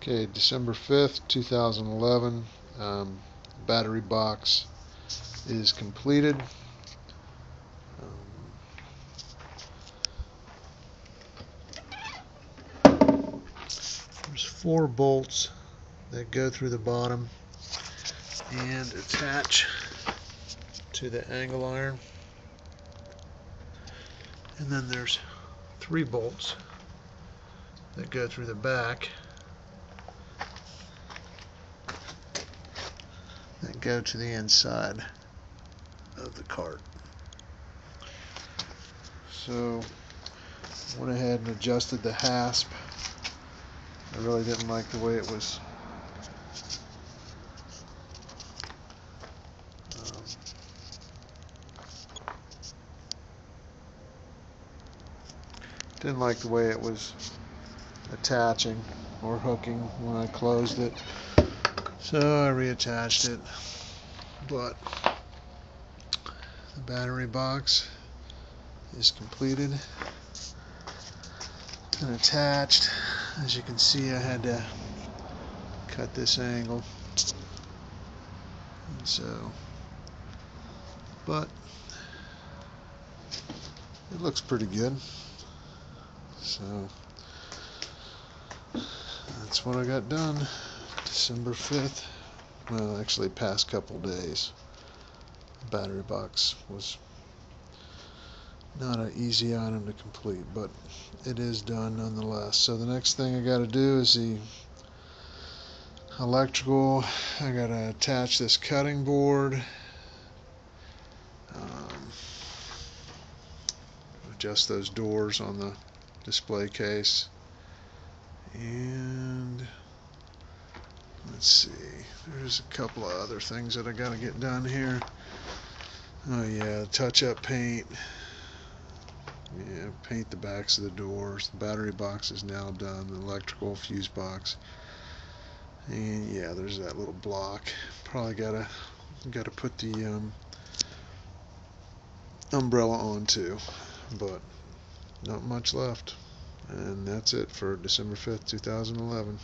Okay, December 5th, 2011. Battery box is completed. There's 4 bolts that go through the bottom and attach to the angle iron. And then there's 3 bolts that go through the back that go to the inside of the cart. So went ahead and adjusted the hasp. I really didn't like the way it was attaching or hooking when I closed it, so I reattached it. But the battery box is completed and attached. As you can see, I had to cut this angle, and so, but it looks pretty good. So that's what I got done December 5th. Well, actually past couple days. The battery box was not an easy item to complete, but it is done nonetheless. So the next thing I got to do is the electrical. I got to attach this cutting board, adjust those doors on the display case, and let's see, there's a couple of other things that I got to get done here. Oh yeah, touch-up paint. Yeah, paint the backs of the doors. The battery box is now done. The electrical fuse box, and yeah, there's that little block. Probably gotta put the umbrella on too, but not much left. And that's it for December 5th, 2011.